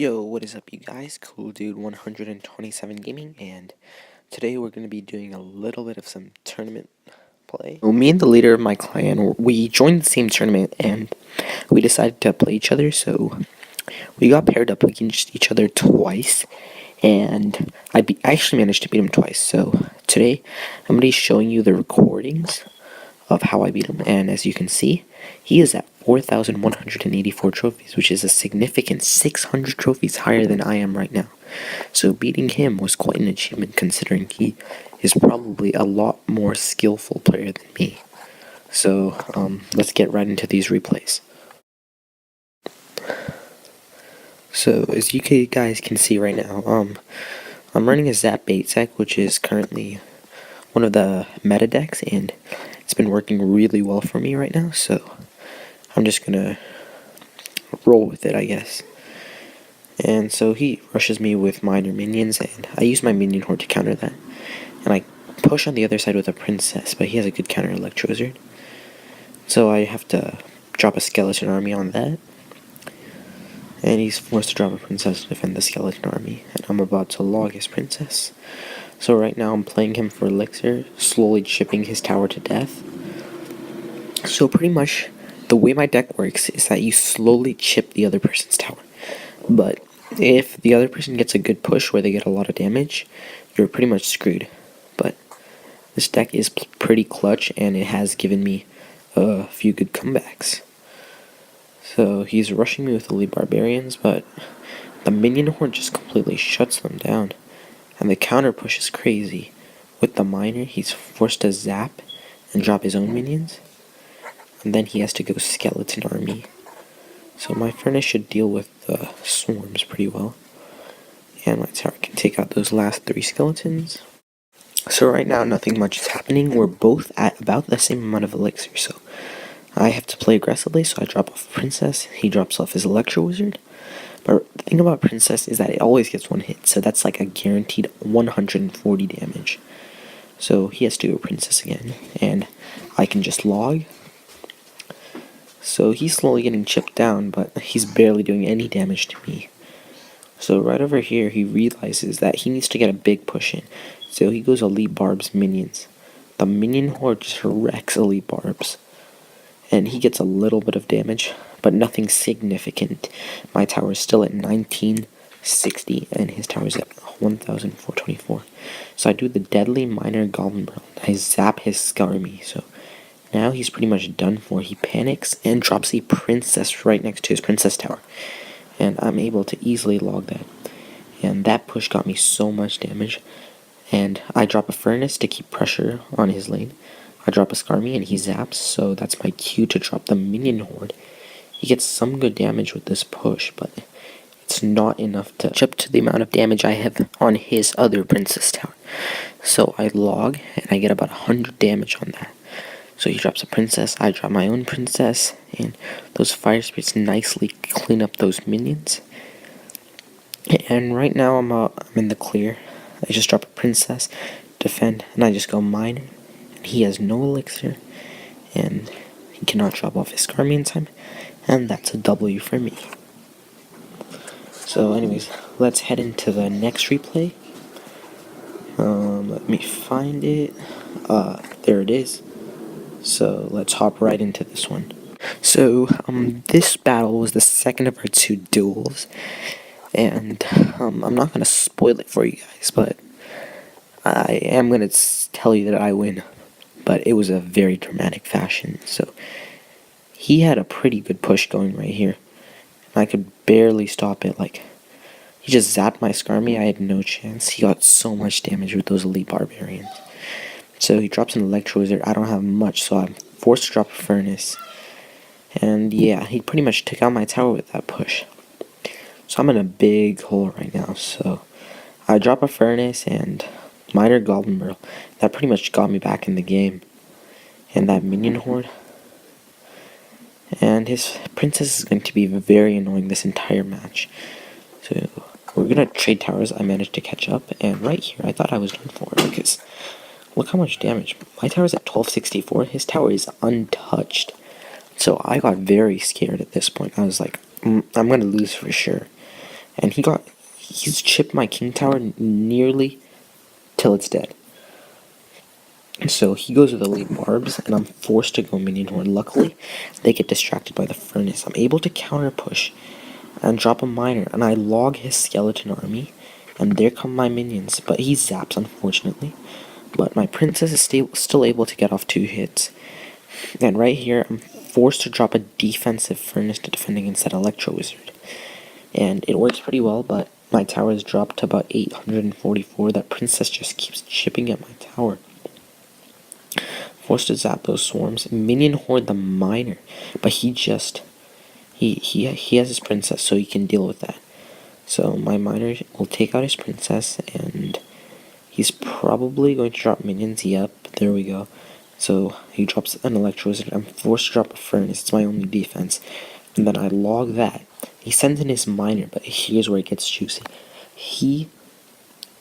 Yo, what is up, you guys? Cool Dude 127 Gaming, and today we're going to be doing a little bit of some tournament play. So me and the leader of my clan, we joined the same tournament, and we decided to play each other, so we got paired up against each other twice, and I actually managed to beat him twice. So today, I'm going to be showing you the recordings of how I beat him, and as you can see, he is at 4,184 trophies, which is a significant 600 trophies higher than I am right now. So beating him was quite an achievement, considering he is probably a lot more skillful player than me. So let's get right into these replays. So as you guys can see right now, I'm running a Zap bait deck, which is currently one of the meta decks, and it's been working really well for me right now, so I'm just gonna roll with it, I guess. And so he rushes me with minor minions, and I use my minion horde to counter that. And I push on the other side with a princess, but he has a good counter electro wizard. So I have to drop a skeleton army on that. And he's forced to drop a princess to defend the skeleton army, and I'm about to log his princess. So right now I'm playing him for elixir, slowly chipping his tower to death. So pretty much the way my deck works is that you slowly chip the other person's tower. But if the other person gets a good push where they get a lot of damage, you're pretty much screwed. But this deck is pretty clutch, and it has given me a few good comebacks. So he's rushing me with elite barbarians, but the minion horde just completely shuts them down. And the counter push is crazy. With the miner, he's forced to zap and drop his own minions. And then he has to go skeleton army. So my furnace should deal with the swarms pretty well. And my tower can take out those last 3 skeletons. So right now nothing much is happening. We're both at about the same amount of elixir, so I have to play aggressively, so I drop off Princess, he drops off his Electro Wizard. But the thing about Princess is that it always gets one hit, so that's like a guaranteed 140 damage. So he has to go Princess again, and I can just log. So he's slowly getting chipped down, but he's barely doing any damage to me. So right over here, he realizes that he needs to get a big push in. So he goes Elite Barb's minions. The minion horde just wrecks Elite Barb's. And he gets a little bit of damage, but nothing significant. My tower is still at 1960, and his tower is at 1,424. So I do the Deadly Minor Goblin Barrel. I zap his Skarmy, so now he's pretty much done for. He panics and drops a princess right next to his princess tower. And I'm able to easily log that. And that push got me so much damage. And I drop a furnace to keep pressure on his lane. I drop a Skarmy and he zaps, so that's my cue to drop the minion horde. He gets some good damage with this push, but it's not enough to catch up to the amount of damage I have on his other princess tower. So I log, and I get about 100 damage on that. So he drops a princess, I drop my own princess, and those fire spirits nicely clean up those minions. And right now I'm in the clear. I just drop a princess, defend, and I just go minor. And he has no elixir, and he cannot drop off his Skarmy in time, and that's a W for me. So anyways, let's head into the next replay. Let me find it. There it is. So let's hop right into this one. So this battle was the second of our 2 duels, and I'm not gonna spoil it for you guys, but I am gonna tell you that I win. But it was a very dramatic fashion. So he had a pretty good push going right here, and I could barely stop it. Like, he just zapped my Skarmy. I had no chance. He got so much damage with those elite barbarians. So he drops an Electro Wizard. I don't have much, so I'm forced to drop a Furnace. And yeah, he pretty much took out my tower with that push. So I'm in a big hole right now. So I drop a Furnace and Minor Goblin Barrel. That pretty much got me back in the game. And that minion horde. And his princess is going to be very annoying this entire match. So we're going to trade towers. I managed to catch up. And right here, I thought I was done for, because look how much damage. My tower is at 1264. His tower is untouched. So I got very scared at this point. I was like, I'm going to lose for sure. and he's chipped my king tower nearly till it's dead. So he goes with elite barbs, and I'm forced to go minion horde. Luckily, they get distracted by the furnace. I'm able to counter push and drop a miner, and I log his skeleton army, and there come my minions. But he zaps, unfortunately. But my princess is still able to get off 2 hits. And right here, I'm forced to drop a defensive furnace to defend against that electro wizard. And it works pretty well, but my tower is dropped to about 844. That princess just keeps chipping at my tower. Forced to zap those swarms. Minion horde the miner, but he has his princess, so he can deal with that. So my miner will take out his princess, and he's probably going to drop minions. Yep, there we go. So he drops an electro wizard. I'm forced to drop a furnace. It's my only defense, and then I log that. He sends in his miner, but here's where it gets juicy. He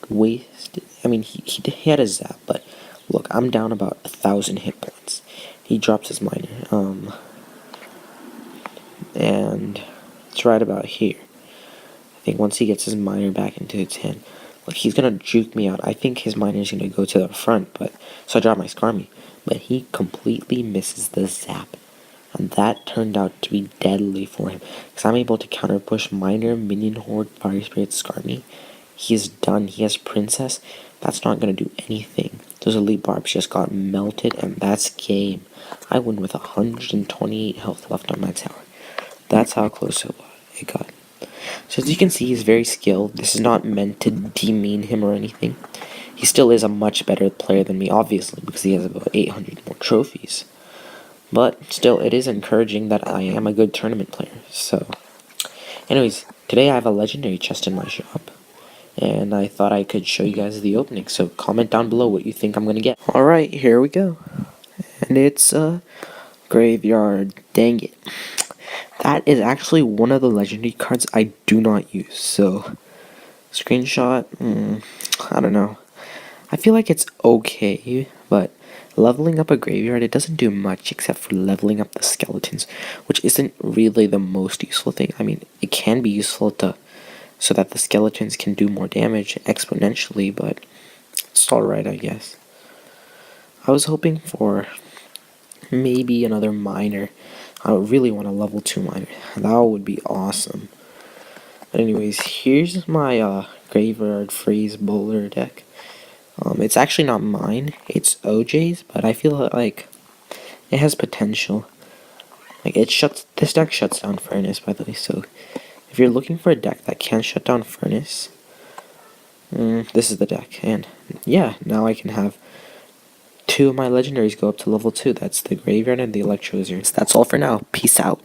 wasted. I mean, he had a zap, but look, I'm down about 1,000 hit points. He drops his miner, and it's right about here. I think once he gets his miner back into its hand, look, he's gonna juke me out. I think his miner is gonna go to the front, but so I drop my Skarmy, but he completely misses the zap, and that turned out to be deadly for him because I'm able to counter push miner, minion horde, fire spirit, Skarmy. He's done. He has princess. That's not gonna do anything. Those elite barbs just got melted, and that's game. I win with 128 health left on my tower. That's how close it got. So as you can see, he's very skilled. This is not meant to demean him or anything. He still is a much better player than me, obviously, because he has about 800 more trophies. But still, it is encouraging that I am a good tournament player. So, anyways, today I have a legendary chest in my shop, and I thought I could show you guys the opening. So comment down below what you think I'm gonna get. Alright, here we go. And it's a graveyard. Dang it. That is actually one of the legendary cards I do not use. So, screenshot, I don't know. I feel like it's okay, but leveling up a graveyard, it doesn't do much except for leveling up the skeletons, which isn't really the most useful thing. I mean, it can be useful so that the skeletons can do more damage exponentially, but it's alright, I guess. I was hoping for maybe another miner. I really want a level 2 miner. That would be awesome. But anyways, here's my graveyard freeze bowler deck. It's actually not mine. It's OJ's, but I feel like it has potential. Like this deck shuts down Furnace, by the way. So if you're looking for a deck that can shut down Furnace, this is the deck. And yeah, now I can have 2 of my legendaries go up to level 2. That's the Graveyard and the Electro Wizards. That's all for now. Peace out.